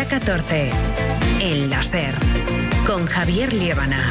hora 14. En la SER, con Javier Liébana.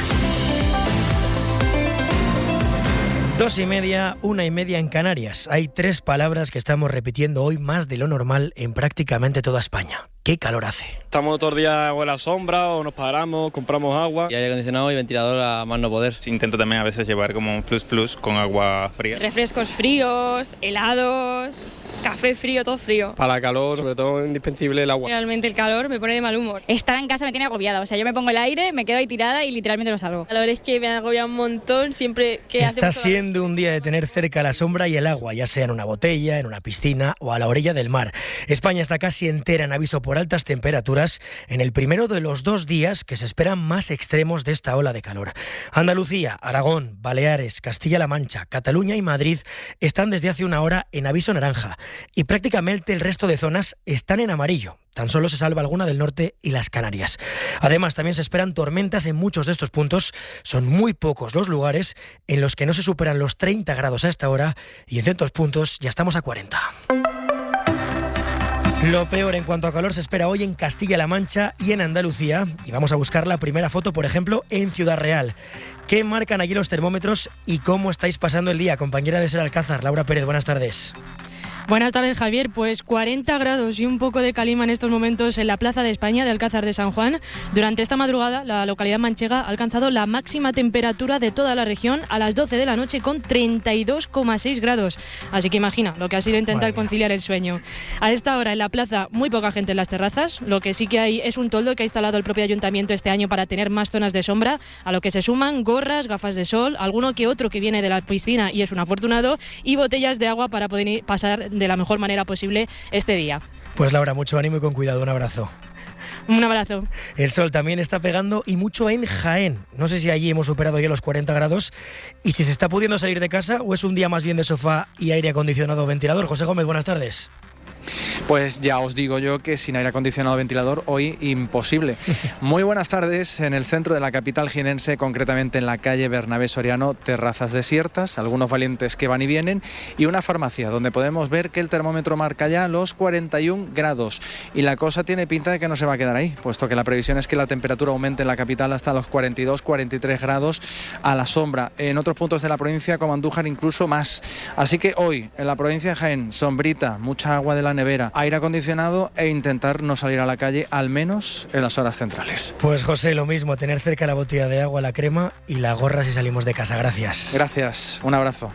2:30, 1:30 en Canarias. Hay 3 palabras que estamos repitiendo hoy más de lo normal en prácticamente toda España. ¡Qué calor hace! Estamos todo el día en la sombra o nos paramos, compramos agua. Y aire acondicionado y ventilador a más no poder. Intento también a veces llevar como un flux con agua fría. Refrescos fríos, helados, café frío, todo frío. Para el calor, sobre todo, indispensable el agua. Realmente el calor me pone de mal humor. Estar en casa me tiene agobiada, o sea, yo me pongo el aire, me quedo ahí tirada y literalmente no salgo. El calor es que me agobia un montón siempre que hace Está siendo un día de tener cerca la sombra y el agua, ya sea en una botella, en una piscina o a la orilla del mar. España está casi entera en aviso por altas temperaturas en el primero de los 2 días que se esperan más extremos de esta ola de calor. Andalucía, Aragón, Baleares, Castilla-La Mancha, Cataluña y Madrid están desde hace una hora en aviso naranja y prácticamente el resto de zonas están en amarillo. Tan solo se salva alguna del norte y las Canarias. Además, también se esperan tormentas en muchos de estos puntos. Son muy pocos los lugares en los que no se superan los 30 grados a esta hora y en ciertos puntos ya estamos a 40. Lo peor en cuanto a calor se espera hoy en Castilla-La Mancha y en Andalucía. Y vamos a buscar la primera foto, por ejemplo, en Ciudad Real. ¿Qué marcan allí los termómetros y cómo estáis pasando el día? Compañera de SER Alcázar, Laura Pérez, buenas tardes. Buenas tardes, Javier. Pues 40 grados y un poco de calima en estos momentos en la Plaza de España de Alcázar de San Juan. Durante esta madrugada, la localidad manchega ha alcanzado la máxima temperatura de toda la región a las 12 de la noche con 32,6 grados. Así que imagina lo que ha sido intentar conciliar el sueño. A esta hora en la plaza muy poca gente en las terrazas. Lo que sí que hay es un toldo que ha instalado el propio ayuntamiento este año para tener más zonas de sombra, a lo que se suman gorras, gafas de sol, alguno que otro que viene de la piscina y es un afortunado, y botellas de agua para poder pasar de la mejor manera posible este día. Pues Laura, mucho ánimo y con cuidado, un abrazo. Un abrazo. El sol también está pegando y mucho en Jaén. No sé si allí hemos superado ya los 40 grados y si se está pudiendo salir de casa o es un día más bien de sofá y aire acondicionado o ventilador. José Gómez, buenas tardes. Pues ya os digo yo que sin aire acondicionado o ventilador hoy imposible. Muy buenas tardes. En el centro de la capital jienense, concretamente en la calle Bernabé Soriano, terrazas desiertas, algunos valientes que van y vienen y una farmacia donde podemos ver que el termómetro marca ya los 41 grados y la cosa tiene pinta de que no se va a quedar ahí, puesto que la previsión es que la temperatura aumente en la capital hasta los 42-43 grados a la sombra. En otros puntos de la provincia, como Andújar, incluso más. Así que hoy en la provincia de Jaén, sombrita, mucha agua de la nevera, aire acondicionado e intentar no salir a la calle, al menos en las horas centrales. Pues José, lo mismo, tener cerca la botella de agua, la crema y la gorra si salimos de casa. Gracias. Gracias, un abrazo.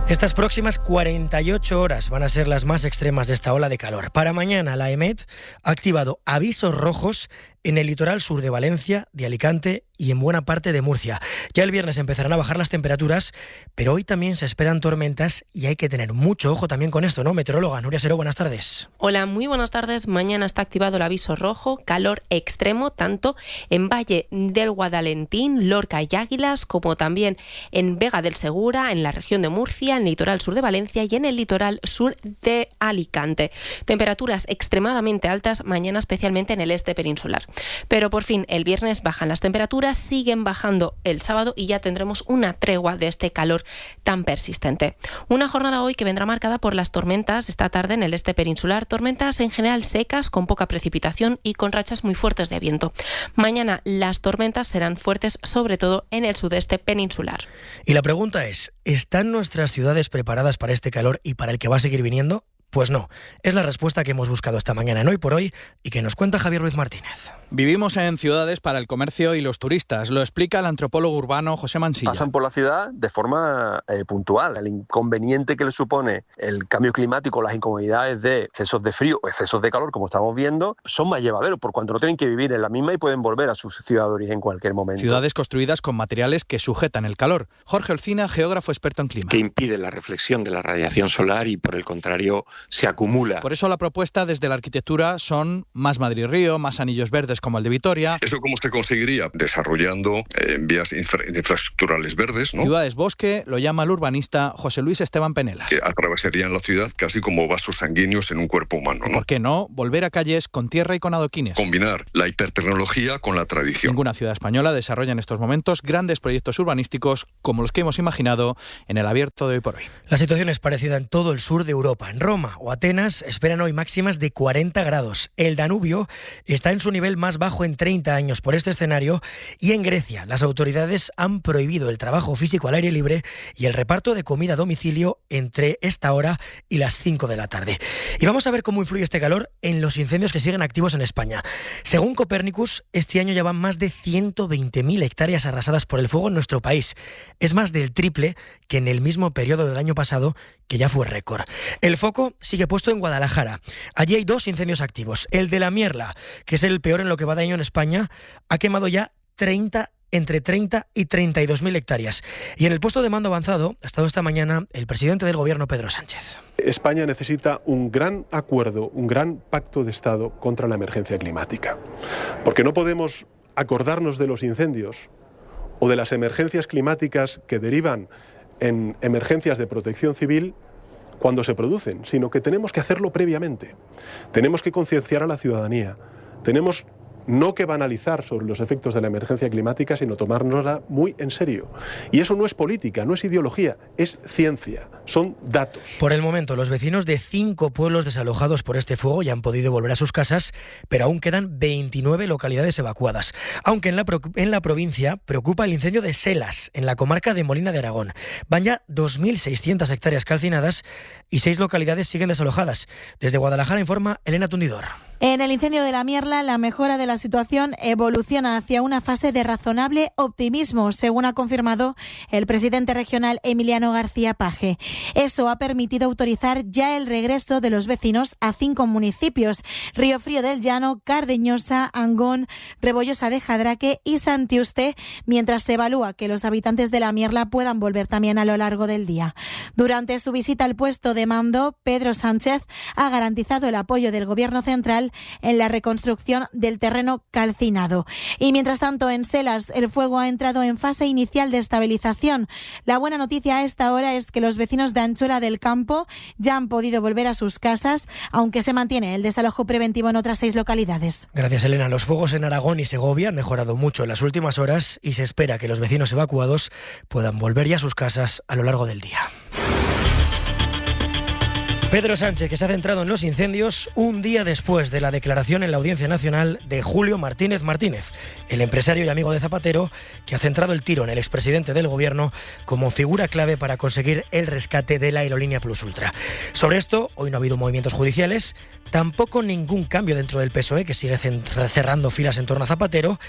Estas próximas 48 horas van a ser las más extremas de esta ola de calor. Para mañana la EMET ha activado avisos rojos en el litoral sur de Valencia, de Alicante y en buena parte de Murcia. Ya el viernes empezarán a bajar las temperaturas, pero hoy también se esperan tormentas y hay que tener mucho ojo también con esto, ¿no? Meteoróloga Nuria Seró, buenas tardes. Hola, muy buenas tardes. Mañana está activado el aviso rojo, calor extremo, tanto en Valle del Guadalentín, Lorca y Águilas, como también en Vega del Segura, en la región de Murcia, en el litoral sur de Valencia y en el litoral sur de Alicante. Temperaturas extremadamente altas mañana, especialmente en el este peninsular. Pero por fin el viernes bajan las temperaturas, siguen bajando el sábado y ya tendremos una tregua de este calor tan persistente. Una jornada hoy que vendrá marcada por las tormentas esta tarde en el este peninsular, tormentas en general secas, con poca precipitación y con rachas muy fuertes de viento. Mañana las tormentas serán fuertes sobre todo en el sudeste peninsular. Y la pregunta es, ¿están nuestras ciudades preparadas para este calor y para el que va a seguir viniendo? Pues no, es la respuesta que hemos buscado esta mañana en Hoy por Hoy y que nos cuenta Javier Ruiz Martínez. Vivimos en ciudades para el comercio y los turistas, lo explica el antropólogo urbano José Mansilla. Pasan por la ciudad de forma puntual. El inconveniente que le supone el cambio climático, las incomodidades de excesos de frío o excesos de calor, como estamos viendo, son más llevaderos, por cuanto no tienen que vivir en la misma y pueden volver a su ciudad de origen en cualquier momento. Ciudades construidas con materiales que sujetan el calor. Jorge Olcina, geógrafo experto en clima. Que impide la reflexión de la radiación solar y, por el contrario, se acumula. Por eso la propuesta desde la arquitectura son más Madrid-Río, más anillos verdes como el de Vitoria. ¿Eso cómo se conseguiría? Desarrollando vías infraestructurales verdes, ¿no? Ciudades bosque, lo llama el urbanista José Luis Esteban Penela. Que atravesarían la ciudad casi como vasos sanguíneos en un cuerpo humano, ¿no? ¿Por qué no? Volver a calles con tierra y con adoquines. Combinar la hipertecnología con la tradición. Ninguna ciudad española desarrolla en estos momentos grandes proyectos urbanísticos como los que hemos imaginado en el abierto de Hoy por Hoy. La situación es parecida en todo el sur de Europa. En Roma Roma o Atenas esperan hoy máximas de 40 grados. El Danubio está en su nivel más bajo en 30 años por este escenario y en Grecia las autoridades han prohibido el trabajo físico al aire libre y el reparto de comida a domicilio entre esta hora y las 5 de la tarde. Y vamos a ver cómo influye este calor en los incendios que siguen activos en España. Según Copernicus, este año ya van más de 120.000 hectáreas arrasadas por el fuego en nuestro país. Es más del triple que en el mismo periodo del año pasado, que ya fue récord. El foco sigue puesto en Guadalajara. Allí hay 2 incendios activos. El de la Mierla, que es el peor en lo que va de año en España, ha quemado ya entre 30 y 32.000 hectáreas. Y en el puesto de mando avanzado ha estado esta mañana el presidente del Gobierno, Pedro Sánchez. España necesita un gran acuerdo, un gran pacto de Estado contra la emergencia climática. Porque no podemos acordarnos de los incendios o de las emergencias climáticas que derivan en emergencias de protección civil cuando se producen, sino que tenemos que hacerlo previamente. Tenemos que concienciar a la ciudadanía. Tenemos no que banalizar sobre los efectos de la emergencia climática, sino tomárnosla muy en serio. Y eso no es política, no es ideología, es ciencia, son datos. Por el momento, los vecinos de 5 pueblos desalojados por este fuego ya han podido volver a sus casas, pero aún quedan 29 localidades evacuadas. Aunque en la provincia preocupa el incendio de Selas, en la comarca de Molina de Aragón. Van ya 2.600 hectáreas calcinadas y 6 localidades siguen desalojadas. Desde Guadalajara informa Elena Tundidor. En el incendio de la Mierla, la mejora de la situación evoluciona hacia una fase de razonable optimismo, según ha confirmado el presidente regional Emiliano García Paje. Eso ha permitido autorizar ya el regreso de los vecinos a 5 municipios: Riofrío del Llano, Cardeñosa, Angón, Rebollosa de Jadraque y Santiuste, mientras se evalúa que los habitantes de la Mierla puedan volver también a lo largo del día. Durante su visita al puesto de mando, Pedro Sánchez ha garantizado el apoyo del Gobierno central en la reconstrucción del terreno calcinado. Y mientras tanto, en Selas, el fuego ha entrado en fase inicial de estabilización. La buena noticia a esta hora es que los vecinos de Anchola del Campo ya han podido volver a sus casas, aunque se mantiene el desalojo preventivo en otras 6 localidades. Gracias, Elena. Los fuegos en Aragón y Segovia han mejorado mucho en las últimas horas y se espera que los vecinos evacuados puedan volver ya a sus casas a lo largo del día. Pedro Sánchez, que se ha centrado en los incendios un día después de la declaración en la Audiencia Nacional de Julio Martínez Martínez, el empresario y amigo de Zapatero, que ha centrado el tiro en el expresidente del Gobierno como figura clave para conseguir el rescate de la aerolínea Plus Ultra. Sobre esto, hoy no ha habido movimientos judiciales, tampoco ningún cambio dentro del PSOE, que sigue cerrando filas en torno a Zapatero,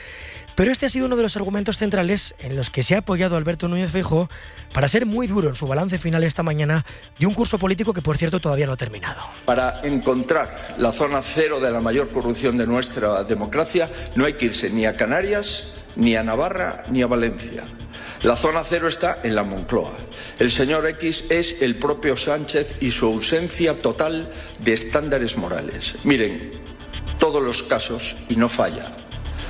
pero este ha sido uno de los argumentos centrales en los que se ha apoyado Alberto Núñez Feijóo para ser muy duro en su balance final esta mañana de un curso político que, por cierto, todavía no ha terminado. Para encontrar la zona cero de la mayor corrupción de nuestra democracia no hay que irse ni a Canarias, ni a Navarra, ni a Valencia. La zona cero está en la Moncloa. El señor X es el propio Sánchez y su ausencia total de estándares morales. Miren, todos los casos y no falla.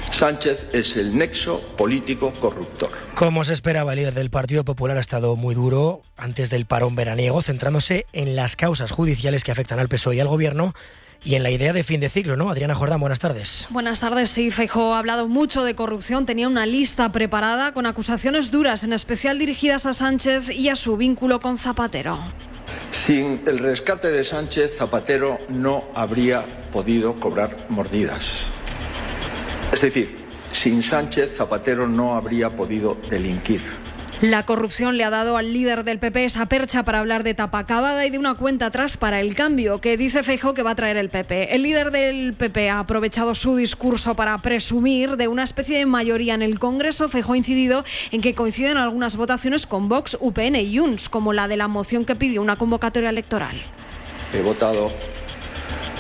Sánchez es el nexo político corruptor. Como se esperaba, el líder del Partido Popular ha estado muy duro antes del parón veraniego, centrándose en las causas judiciales que afectan al PSOE y al Gobierno y en la idea de fin de ciclo, ¿no? Adriana Jordán, buenas tardes. Buenas tardes, sí. Feijóo ha hablado mucho de corrupción, tenía una lista preparada con acusaciones duras, en especial dirigidas a Sánchez y a su vínculo con Zapatero. Sin el rescate de Sánchez, Zapatero no habría podido cobrar mordidas. Es decir, sin Sánchez, Zapatero no habría podido delinquir. La corrupción le ha dado al líder del PP esa percha para hablar de tapa acabada y de una cuenta atrás para el cambio que dice Feijóo que va a traer el PP. El líder del PP ha aprovechado su discurso para presumir de una especie de mayoría en el Congreso. Feijóo ha incidido en que coinciden algunas votaciones con Vox, UPN y Junts, como la de la moción que pidió una convocatoria electoral. He votado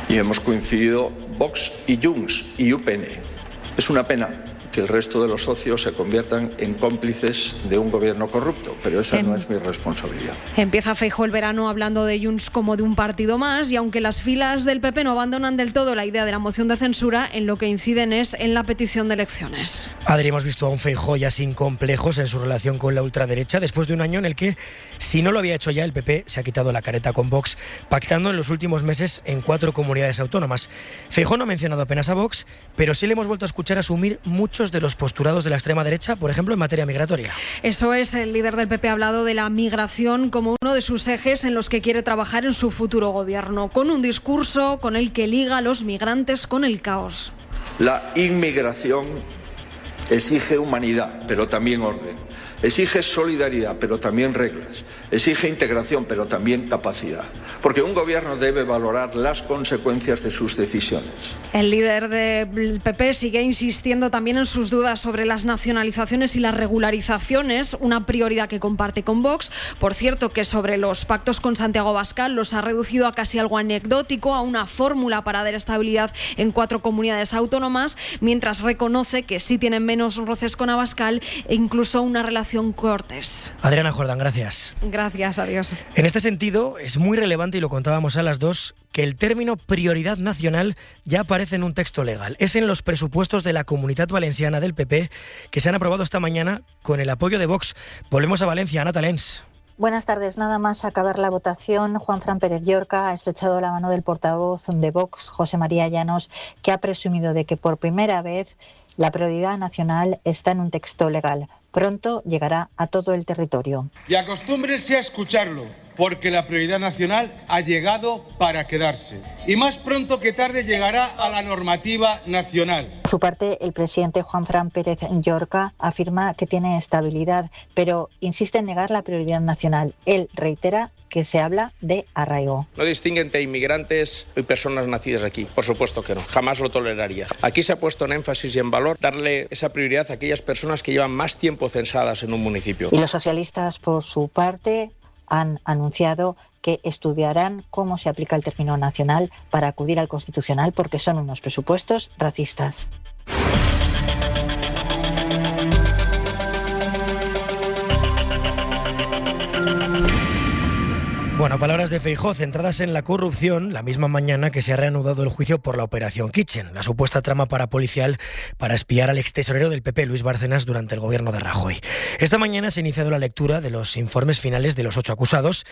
y hemos coincidido Vox y Junts y UPN. Es una pena que el resto de los socios se conviertan en cómplices de un gobierno corrupto, pero esa no es mi responsabilidad. Empieza Feijóo el verano hablando de Junts como de un partido más, y aunque las filas del PP no abandonan del todo la idea de la moción de censura, en lo que inciden es en la petición de elecciones. Adri, hemos visto a un Feijóo ya sin complejos en su relación con la ultraderecha, después de un año en el que, si no lo había hecho ya, el PP se ha quitado la careta con Vox, pactando en los últimos meses en 4 comunidades autónomas. Feijóo no ha mencionado apenas a Vox, pero sí le hemos vuelto a escuchar asumir muchos muchos de los postulados de la extrema derecha, por ejemplo, en materia migratoria. Eso es, el líder del PP ha hablado de la migración como uno de sus ejes en los que quiere trabajar en su futuro gobierno, con un discurso con el que liga a los migrantes con el caos. La inmigración exige humanidad, pero también orden. Exige solidaridad, pero también reglas. Exige integración, pero también capacidad. Porque un gobierno debe valorar las consecuencias de sus decisiones. El líder del PP sigue insistiendo también en sus dudas sobre las nacionalizaciones y las regularizaciones, una prioridad que comparte con Vox. Por cierto, que sobre los pactos con Santiago Abascal los ha reducido a casi algo anecdótico, a una fórmula para dar estabilidad en 4 comunidades autónomas, mientras reconoce que sí tienen menos roces con Abascal e incluso una relación cortés. Adriana Jordán, gracias. Gracias, adiós. En este sentido, es muy relevante, y lo contábamos a las 2, que el término prioridad nacional ya aparece en un texto legal. Es en los presupuestos de la Comunitat Valenciana del PP, que se han aprobado esta mañana con el apoyo de Vox. Volvemos a Valencia, Ana Talens. Buenas tardes. Nada más acabar la votación, Juanfran Pérez Llorca ha estrechado la mano del portavoz de Vox, José María Llanos, que ha presumido de que por primera vez la prioridad nacional está en un texto legal. Pronto llegará a todo el territorio. Y acostúmbrense a escucharlo, porque la prioridad nacional ha llegado para quedarse. Y más pronto que tarde llegará a la normativa nacional. Por su parte, el presidente Juanfran Pérez Llorca afirma que tiene estabilidad, pero insiste en negar la prioridad nacional. Él reitera que se habla de arraigo. No distingue entre inmigrantes y personas nacidas aquí, por supuesto que no, jamás lo toleraría. Aquí se ha puesto en énfasis y en valor darle esa prioridad a aquellas personas que llevan más tiempo censadas en un municipio. Y los socialistas, por su parte, han anunciado que estudiarán cómo se aplica el término nacional para acudir al Constitucional, porque son unos presupuestos racistas. Bueno, palabras de Feijóo centradas en la corrupción, la misma mañana que se ha reanudado el juicio por la Operación Kitchen, la supuesta trama parapolicial para espiar al extesorero del PP, Luis Bárcenas, durante el gobierno de Rajoy. Esta mañana se ha iniciado la lectura de los informes finales de los 8 acusados,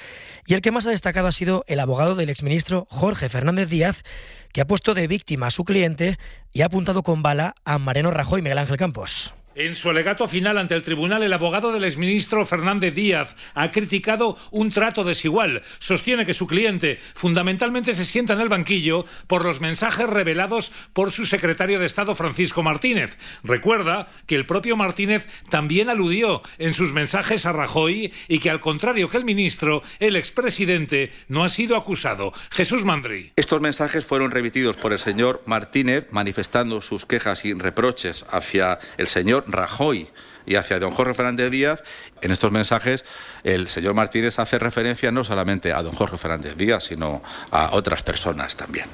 y el que más ha destacado ha sido el abogado del exministro Jorge Fernández Díaz, que ha puesto de víctima a su cliente y ha apuntado con bala a Mariano Rajoy. Miguel Ángel Campos. En su alegato final ante el tribunal, el abogado del exministro Fernández Díaz ha criticado un trato desigual. Sostiene que su cliente fundamentalmente se sienta en el banquillo por los mensajes revelados por su secretario de Estado, Francisco Martínez. Recuerda que el propio Martínez también aludió en sus mensajes a Rajoy y que, al contrario que el ministro, el expresidente no ha sido acusado. Jesús Mandri. Estos mensajes fueron remitidos por el señor Martínez manifestando sus quejas y reproches hacia el señor Rajoy y hacia don Jorge Fernández Díaz. En estos mensajes el señor Martínez hace referencia no solamente a don Jorge Fernández Díaz, sino a otras personas también,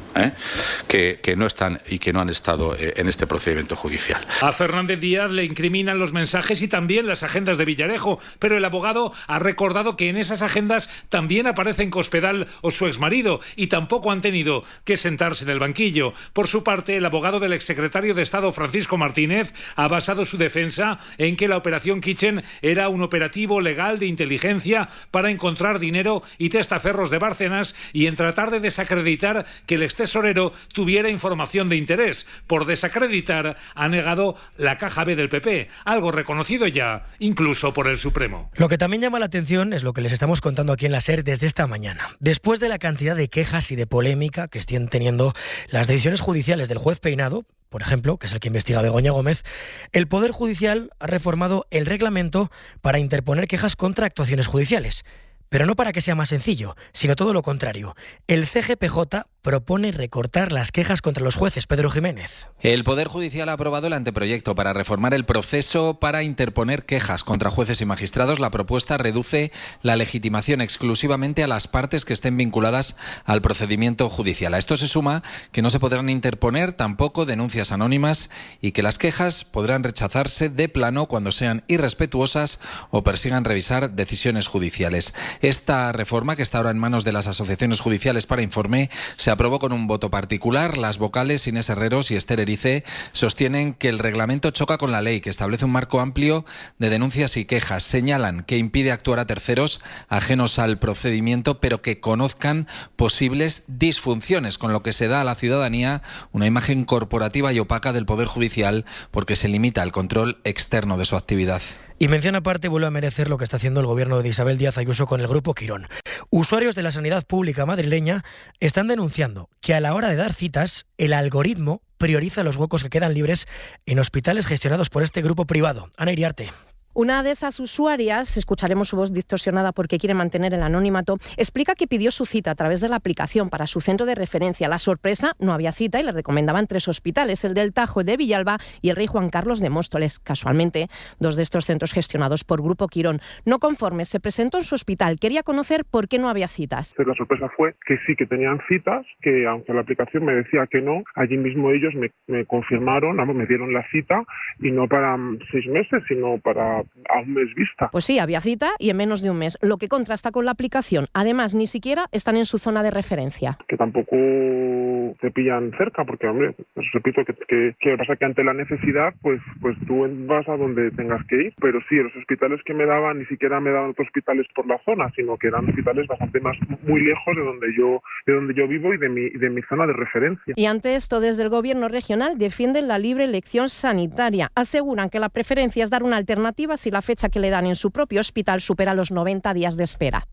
que no están y que no han estado en este procedimiento judicial. A Fernández Díaz le incriminan los mensajes y también las agendas de Villarejo, pero el abogado ha recordado que en esas agendas también aparecen Cospedal o su exmarido y tampoco han tenido que sentarse en el banquillo. Por su parte, el abogado del exsecretario de Estado, Francisco Martínez, ha basado su defensa en que la Operación Kitchen era un operativo legal de inteligencia para encontrar dinero y testaferros de Bárcenas y en tratar de desacreditar que el extesorero tuviera información de interés. Por desacreditar, ha negado la caja B del PP, algo reconocido ya incluso por el Supremo. Lo que también llama la atención es lo que les estamos contando aquí en la SER desde esta mañana. Después de la cantidad de quejas y de polémica que están teniendo las decisiones judiciales del juez Peinado, por ejemplo, que es el que investiga a Begoña Gómez, el Poder Judicial ha reformado el reglamento para interponer quejas contra actuaciones judiciales. Pero no para que sea más sencillo, sino todo lo contrario. El CGPJ propone recortar las quejas contra los jueces. Pedro Jiménez. El Poder Judicial ha aprobado el anteproyecto para reformar el proceso para interponer quejas contra jueces y magistrados. La propuesta reduce la legitimación exclusivamente a las partes que estén vinculadas al procedimiento judicial. A esto se suma que no se podrán interponer tampoco denuncias anónimas y que las quejas podrán rechazarse de plano cuando sean irrespetuosas o persigan revisar decisiones judiciales. Esta reforma, que está ahora en manos de las asociaciones judiciales para informe, se aprobó con un voto particular. Las vocales Inés Herreros y Esther Erice sostienen que el reglamento choca con la ley, que establece un marco amplio de denuncias y quejas. Señalan que impide actuar a terceros ajenos al procedimiento, pero que conozcan posibles disfunciones, con lo que se da a la ciudadanía una imagen corporativa y opaca del Poder Judicial, porque se limita el control externo de su actividad. Y mención aparte vuelve a merecer lo que está haciendo el gobierno de Isabel Díaz Ayuso con el Grupo Quirón. Usuarios de la sanidad pública madrileña están denunciando que a la hora de dar citas, el algoritmo prioriza los huecos que quedan libres en hospitales gestionados por este grupo privado. Ana Iriarte. Una de esas usuarias, escucharemos su voz distorsionada porque quiere mantener el anonimato, explica que pidió su cita a través de la aplicación para su centro de referencia. La sorpresa, no había cita y le recomendaban 3 hospitales, el del Tajo, el de Villalba y el Rey Juan Carlos de Móstoles. Casualmente, 2 de estos centros gestionados por Grupo Quirón. No conforme, se presentó en su hospital. Quería conocer por qué no había citas. La sorpresa fue que sí que tenían citas, que aunque la aplicación me decía que no, allí mismo ellos me confirmaron, me dieron la cita y no para 6 meses, sino para a un mes vista. Pues sí, había cita y en menos de un mes, lo que contrasta con la aplicación. Además, ni siquiera están en su zona de referencia. Que tampoco te pillan cerca, porque, hombre, os repito que pasa que ante la necesidad, pues tú vas a donde tengas que ir. Pero sí, los hospitales que me daban, ni siquiera me daban otros hospitales por la zona, sino que eran hospitales bastante muy lejos de donde yo vivo y de mi zona de referencia. Y ante esto, desde el gobierno regional defienden la libre elección sanitaria. Aseguran que la preferencia es dar una alternativa si la fecha que le dan en su propio hospital supera los 90 días de espera.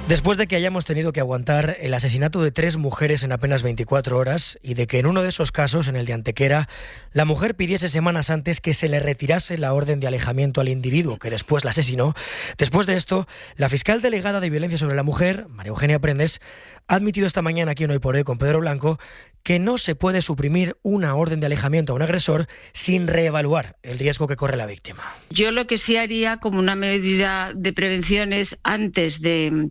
Después de que hayamos tenido que aguantar el asesinato de 3 mujeres en apenas 24 horas y de que en uno de esos casos, en el de Antequera, la mujer pidiese semanas antes que se le retirase la orden de alejamiento al individuo que después la asesinó, después de esto, la fiscal delegada de Violencia sobre la Mujer, María Eugenia Prendes, ha admitido esta mañana aquí en Hoy por Hoy con Pedro Blanco que no se puede suprimir una orden de alejamiento a un agresor sin reevaluar el riesgo que corre la víctima. Yo lo que sí haría como una medida de prevención es antes de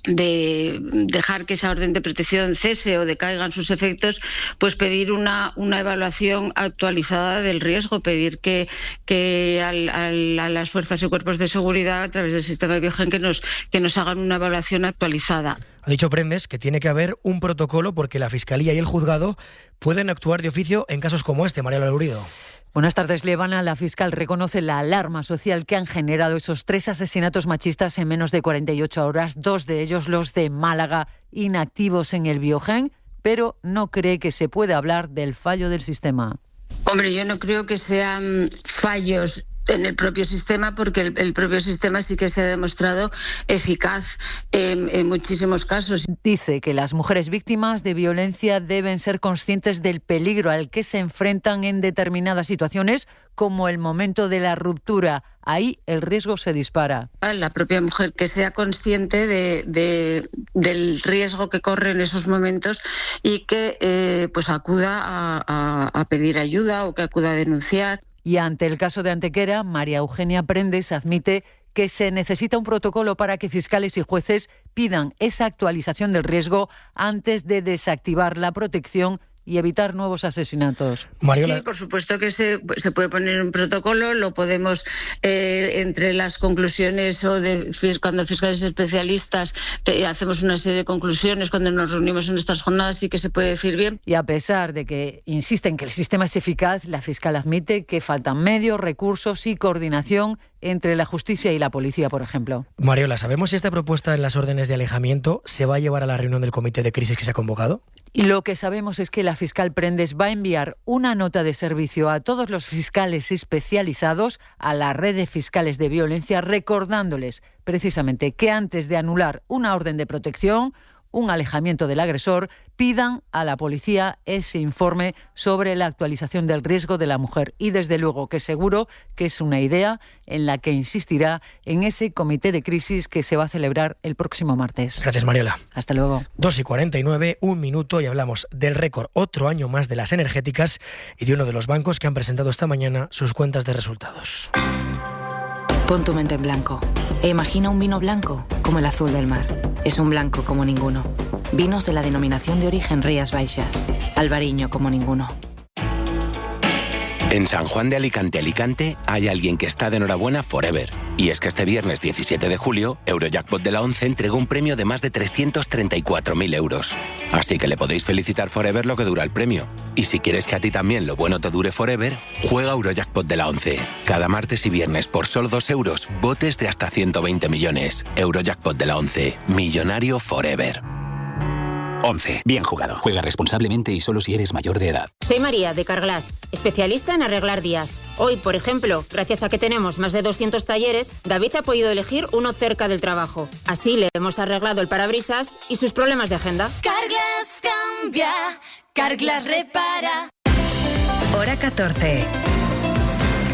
dejar que esa orden de protección cese o decaigan sus efectos, pues pedir una evaluación actualizada del riesgo, pedir que a las fuerzas y cuerpos de seguridad a través del sistema de Biogen que nos hagan una evaluación actualizada. Ha dicho Prendes que tiene que haber un protocolo porque la Fiscalía y el Juzgado pueden actuar de oficio en casos como este. María Laurido. Buenas tardes, Levana. La fiscal reconoce la alarma social que han generado esos 3 asesinatos machistas en menos de 48 horas, 2 de ellos los de Málaga, inactivos en el Biogen, pero no cree que se pueda hablar del fallo del sistema. Hombre, yo no creo que sean fallos en el propio sistema, porque el propio sistema sí que se ha demostrado eficaz en muchísimos casos. Dice que las mujeres víctimas de violencia deben ser conscientes del peligro al que se enfrentan en determinadas situaciones, como el momento de la ruptura. Ahí el riesgo se dispara. La propia mujer que sea consciente del riesgo que corre en esos momentos y que pues acuda a pedir ayuda o que acuda a denunciar. Y ante el caso de Antequera, María Eugenia Prendes admite que se necesita un protocolo para que fiscales y jueces pidan esa actualización del riesgo antes de desactivar la protección y evitar nuevos asesinatos. Mariola. Sí, por supuesto que se puede poner un protocolo, lo podemos entre las conclusiones o cuando fiscales especialistas hacemos una serie de conclusiones, cuando nos reunimos en estas jornadas sí que se puede decir bien. Y a pesar de que insisten que el sistema es eficaz, la fiscal admite que faltan medios, recursos y coordinación entre la justicia y la policía, por ejemplo. Mariola, ¿sabemos si esta propuesta en las órdenes de alejamiento se va a llevar a la reunión del comité de crisis que se ha convocado? Y lo que sabemos es que la fiscal Prendes va a enviar una nota de servicio a todos los fiscales especializados, a la red de fiscales de violencia, recordándoles precisamente que antes de anular una orden de protección, un alejamiento del agresor, pidan a la policía ese informe sobre la actualización del riesgo de la mujer. Y desde luego que seguro que es una idea en la que insistirá en ese comité de crisis que se va a celebrar el próximo martes. Gracias, Mariola. Hasta luego. 2:49, 1 minuto, y hablamos del récord, otro año más, de las energéticas y de uno de los bancos que han presentado esta mañana sus cuentas de resultados. Pon tu mente en blanco e imagina un vino blanco como el azul del mar. Es un blanco como ninguno. Vinos de la denominación de origen Rías Baixas. Albariño como ninguno. En San Juan de Alicante, hay alguien que está de enhorabuena forever. Y es que este viernes 17 de julio, Eurojackpot de la 11 entregó un premio de más de 334.000 euros. Así que le podéis felicitar forever lo que dura el premio. Y si quieres que a ti también lo bueno te dure forever, juega Eurojackpot de la 11. Cada martes y viernes por solo 2 euros, botes de hasta 120 millones. Eurojackpot de la 11. Millonario forever. 11. Bien jugado. Juega responsablemente y solo si eres mayor de edad. Soy María, de Carglass, especialista en arreglar días. Hoy, por ejemplo, gracias a que tenemos más de 200 talleres, David ha podido elegir uno cerca del trabajo. Así le hemos arreglado el parabrisas y sus problemas de agenda. Carglass cambia, Carglass repara. Hora 14.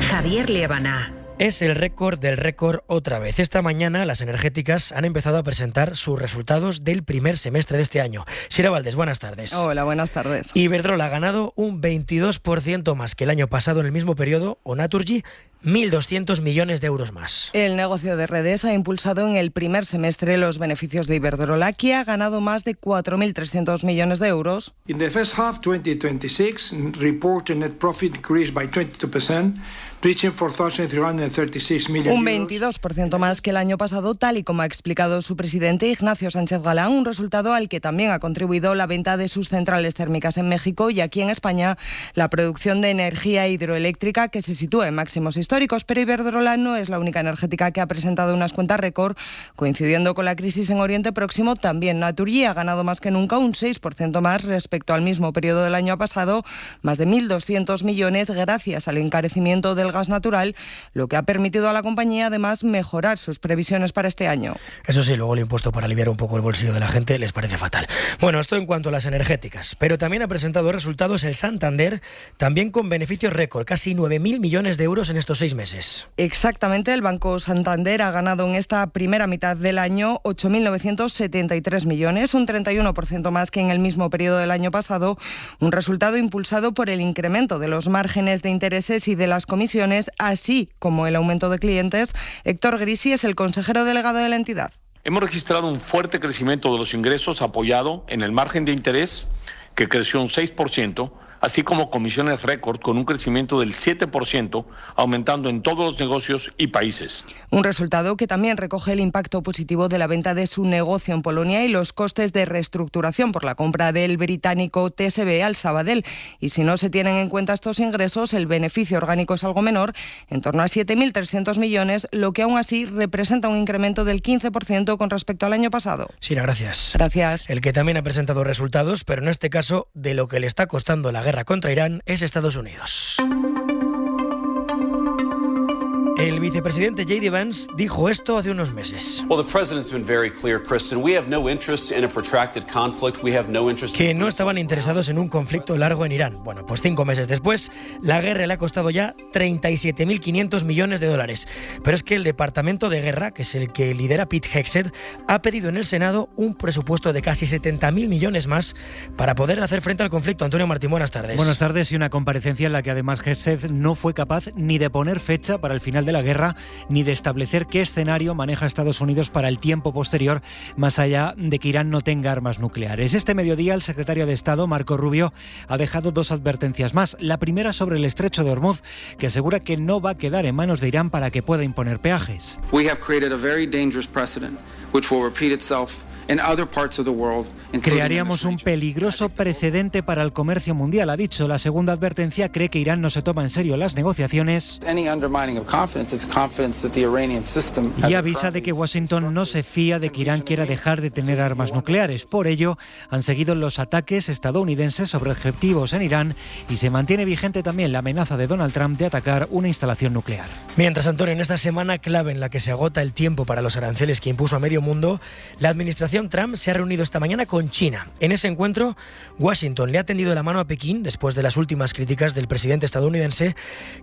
Javier Liébana. Es el récord del récord otra vez. Esta mañana las energéticas han empezado a presentar sus resultados del primer semestre de este año. Sira Valdés, buenas tardes. Hola, buenas tardes. Iberdrola ha ganado un 22% más que el año pasado en el mismo periodo, o Naturgy 1.200 millones de euros más. El negocio de redes ha impulsado en el primer semestre los beneficios de Iberdrola, que ha ganado más de 4.300 millones de euros. In the first half 2026, reported net profit increased by 22%. Reaching 4.336 million un 22% más que el año pasado, tal y como ha explicado su presidente Ignacio Sánchez Galán, un resultado al que también ha contribuido la venta de sus centrales térmicas en México y aquí en España la producción de energía hidroeléctrica que se sitúa en máximos históricos. Pero Iberdrola no es la única energética que ha presentado unas cuentas récord. Coincidiendo con la crisis en Oriente Próximo, también Naturgy ha ganado más que nunca, un 6% más respecto al mismo periodo del año pasado, más de 1.200 millones gracias al encarecimiento del gas natural, lo que ha permitido a la compañía además mejorar sus previsiones para este año. Eso sí, luego el impuesto para aliviar un poco el bolsillo de la gente les parece fatal. Bueno, esto en cuanto a las energéticas, pero también ha presentado resultados el Santander, también con beneficios récord, casi 9.000 millones de euros en estos 6 meses. Exactamente, el Banco Santander ha ganado en esta primera mitad del año 8.973 millones, un 31% más que en el mismo periodo del año pasado, un resultado impulsado por el incremento de los márgenes de intereses y de las comisiones, así como el aumento de clientes. Héctor Grisi es el consejero delegado de la entidad. Hemos registrado un fuerte crecimiento de los ingresos apoyado en el margen de interés, que creció un 6%, así como comisiones récord con un crecimiento del 7%, aumentando en todos los negocios y países. Un resultado que también recoge el impacto positivo de la venta de su negocio en Polonia y los costes de reestructuración por la compra del británico TSB al Sabadell. Y si no se tienen en cuenta estos ingresos, el beneficio orgánico es algo menor, en torno a 7.300 millones, lo que aún así representa un incremento del 15% con respecto al año pasado. Sira, gracias. Gracias. El que también ha presentado resultados, pero en este caso de lo que le está costando la guerra contra Irán, es Estados Unidos. El vicepresidente J.D. Vance dijo esto hace unos meses. Que no estaban interesados en un conflicto largo en Irán. Bueno, pues 5 meses después, la guerra le ha costado ya 37.500 millones de dólares. Pero es que el Departamento de Guerra, que es el que lidera Pete Hegseth, ha pedido en el Senado un presupuesto de casi 70.000 millones más para poder hacer frente al conflicto. Antonio Martín, buenas tardes. Buenas tardes, y una comparecencia en la que además Hegseth no fue capaz ni de poner fecha para el final de la guerra, ni de establecer qué escenario maneja Estados Unidos para el tiempo posterior, más allá de que Irán no tenga armas nucleares. Este mediodía el secretario de Estado, Marco Rubio, ha dejado 2 advertencias más. La primera sobre el estrecho de Hormuz, que asegura que no va a quedar en manos de Irán para que pueda imponer peajes. We have created a very dangerous precedent which will repeat itself in other parts of the world. Crearíamos un peligroso precedente para el comercio mundial, ha dicho. La segunda advertencia: cree que Irán no se toma en serio las negociaciones y avisa de que Washington no se fía de que Irán quiera dejar de tener armas nucleares. Por ello, han seguido los ataques estadounidenses sobre objetivos en Irán y se mantiene vigente también la amenaza de Donald Trump de atacar una instalación nuclear. Mientras, Antonio, en esta semana clave en la que se agota el tiempo para los aranceles que impuso a medio mundo, la administración Trump se ha reunido esta mañana con China. En ese encuentro, Washington le ha tendido la mano a Pekín después de las últimas críticas del presidente estadounidense,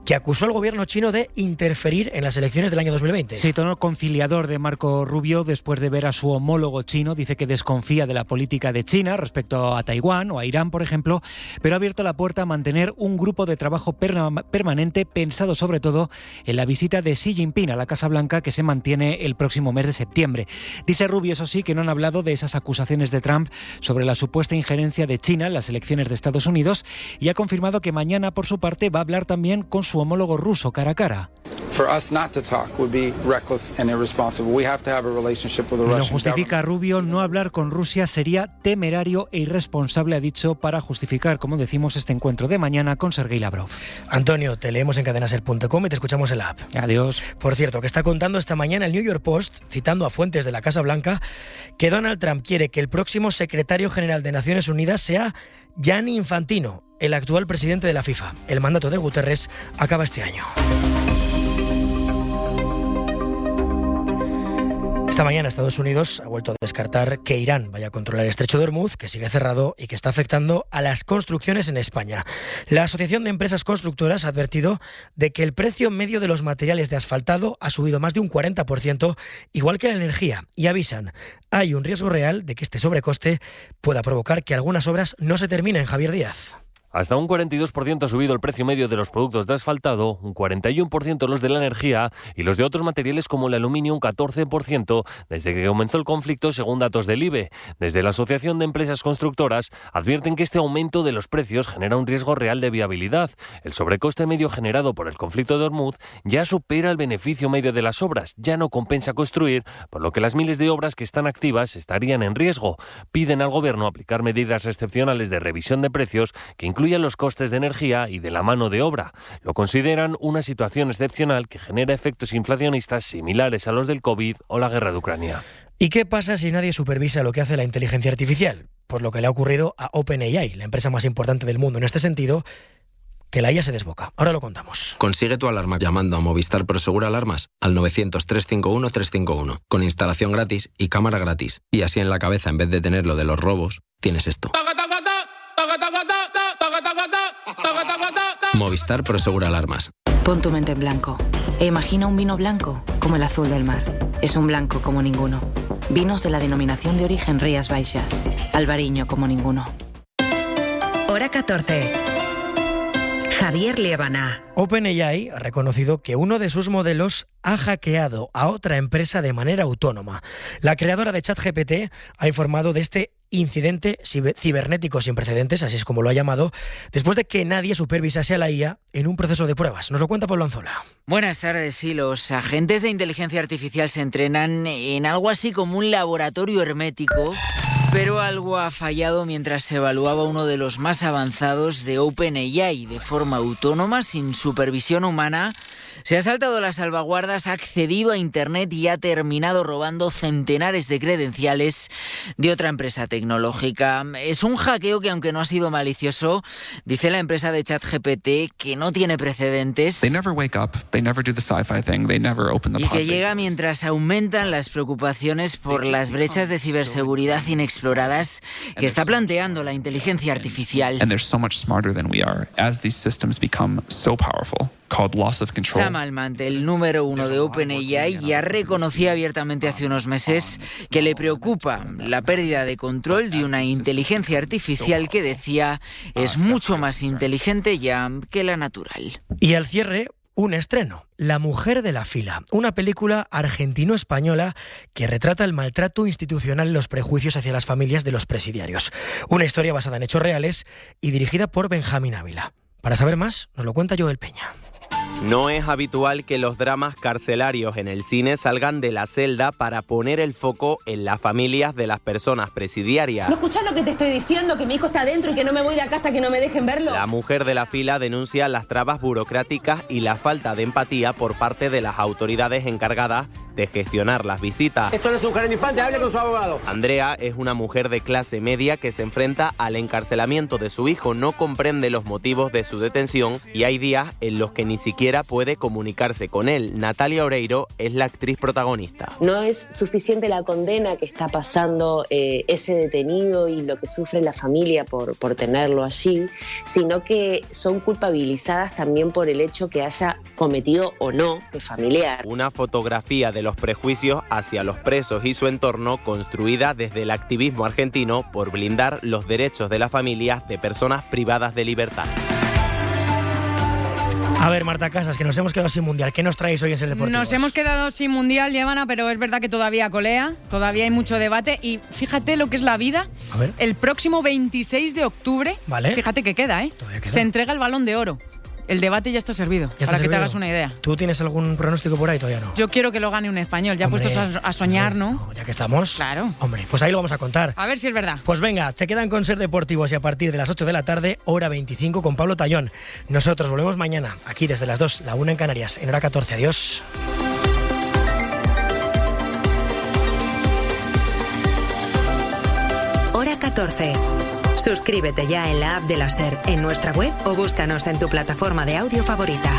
que acusó al gobierno chino de interferir en las elecciones del año 2020. Sí, tono conciliador de Marco Rubio después de ver a su homólogo chino. Dice que desconfía de la política de China respecto a Taiwán o a Irán, por ejemplo, pero ha abierto la puerta a mantener un grupo de trabajo permanente pensado sobre todo en la visita de Xi Jinping a la Casa Blanca, que se mantiene el próximo mes de septiembre. Dice Rubio, eso sí, que no han hablado hablado de esas acusaciones de Trump sobre la supuesta injerencia de China en las elecciones de Estados Unidos y ha confirmado que mañana, por su parte, va a hablar también con su homólogo ruso cara a cara. Lo justifica Rubio, no hablar con Rusia sería temerario e irresponsable, ha dicho, para justificar, como decimos, este encuentro de mañana con Sergei Lavrov. Antonio, te leemos en cadenaser.com y te escuchamos en la app. Adiós. Por cierto, que está contando esta mañana el New York Post, citando a fuentes de la Casa Blanca, que Donald Trump quiere que el próximo secretario general de Naciones Unidas sea Gianni Infantino, el actual presidente de la FIFA. El mandato de Guterres acaba este año. Esta mañana Estados Unidos ha vuelto a descartar que Irán vaya a controlar el estrecho de Hormuz, que sigue cerrado y que está afectando a las construcciones en España. La Asociación de Empresas Constructoras ha advertido de que el precio medio de los materiales de asfaltado ha subido más de un 40%, igual que la energía, y avisan, hay un riesgo real de que este sobrecoste pueda provocar que algunas obras no se terminen. Javier Díaz. Hasta un 42% ha subido el precio medio de los productos de asfaltado, un 41% los de la energía y los de otros materiales como el aluminio un 14% desde que comenzó el conflicto, según datos del IBE. Desde la Asociación de Empresas Constructoras advierten que este aumento de los precios genera un riesgo real de viabilidad. El sobrecoste medio generado por el conflicto de Hormuz ya supera el beneficio medio de las obras, ya no compensa construir, por lo que las miles de obras que están activas estarían en riesgo. Piden al Gobierno aplicar medidas excepcionales de revisión de precios que incluyan los costes de energía y de la mano de obra. Lo consideran una situación excepcional que genera efectos inflacionistas similares a los del COVID o la guerra de Ucrania. ¿Y qué pasa si nadie supervisa lo que hace la inteligencia artificial? Pues lo que le ha ocurrido a OpenAI, la empresa más importante del mundo en este sentido, que la IA se desboca. Ahora lo contamos. Consigue tu alarma llamando a Movistar Prosegur Alarmas al 900-351-351, con instalación gratis y cámara gratis. Y así en la cabeza, en vez de tener lo de los robos, tienes esto. Movistar Prosegur Alarmas. Pon tu mente en blanco e imagina un vino blanco como el azul del mar. Es un blanco como ninguno. Vinos de la denominación de origen Rías Baixas. Albariño como ninguno. Hora 14. Javier Liebana. OpenAI ha reconocido que uno de sus modelos ha hackeado a otra empresa de manera autónoma. La creadora de ChatGPT ha informado de este incidente cibernético sin precedentes, así es como lo ha llamado, después de que nadie supervisase a la IA en un proceso de pruebas. Nos lo cuenta Pablo Anzola. Buenas tardes. Sí, los agentes de inteligencia artificial se entrenan en algo así como un laboratorio hermético, pero algo ha fallado mientras se evaluaba uno de los más avanzados de OpenAI. De forma autónoma, sin supervisión humana, se ha saltado las salvaguardas, ha accedido a Internet y ha terminado robando centenares de credenciales de otra empresa tecnológica. Es un hackeo que, aunque no ha sido malicioso, dice la empresa de ChatGPT que no tiene precedentes y que llega mientras aumentan las preocupaciones por las brechas de ciberseguridad inexploradas que está planteando la inteligencia artificial. Sam Altman, el número uno de OpenAI, ya reconocía abiertamente hace unos meses que le preocupa la pérdida de control de una inteligencia artificial que, decía, es mucho más inteligente ya que la natural. Y al cierre, un estreno, La mujer de la fila, una película argentino-española que retrata el maltrato institucional y los prejuicios hacia las familias de los presidiarios. Una historia basada en hechos reales y dirigida por Benjamín Ávila. Para saber más, nos lo cuenta Joel Peña. No es habitual que los dramas carcelarios en el cine salgan de la celda para poner el foco en las familias de las personas presidiarias. ¿No escuchás lo que te estoy diciendo? Que mi hijo está adentro y que no me voy de acá hasta que no me dejen verlo. La mujer de la fila denuncia las trabas burocráticas y la falta de empatía por parte de las autoridades encargadas de gestionar las visitas. Esto no es un jardín infante, hable con su abogado. Andrea es una mujer de clase media que se enfrenta al encarcelamiento de su hijo, no comprende los motivos de su detención y hay días en los que ni siquiera puede comunicarse con él. Natalia Oreiro es la actriz protagonista. No es suficiente la condena que está pasando ese detenido y lo que sufre la familia por tenerlo allí, sino que son culpabilizadas también por el hecho que haya cometido o no de familiar. Una fotografía de los prejuicios hacia los presos y su entorno, construida desde el activismo argentino por blindar los derechos de las familias de personas privadas de libertad. A ver, Marta Casas, que nos hemos quedado sin Mundial. ¿Qué nos traéis hoy en Ser Deportivos? Nos hemos quedado sin Mundial, Llévana, pero es verdad que todavía colea, todavía hay mucho debate y fíjate lo que es la vida. A ver. El próximo 26 de octubre, vale. Fíjate que queda, se entrega el Balón de Oro. El debate ya está servido, para que te hagas una idea. ¿Tú tienes algún pronóstico por ahí? Todavía no. Yo quiero que lo gane un español, ya puestos a soñar, ¿no? Ya que estamos. Claro. Hombre, pues ahí lo vamos a contar. A ver si es verdad. Pues venga, se quedan con Ser Deportivos y a partir de las 8 de la tarde, hora 25 con Pablo Tallón. Nosotros volvemos mañana, aquí desde las 2, la 1 en Canarias, en hora 14. Adiós. Hora 14. Suscríbete ya en la app de la SER, en nuestra web o búscanos en tu plataforma de audio favorita.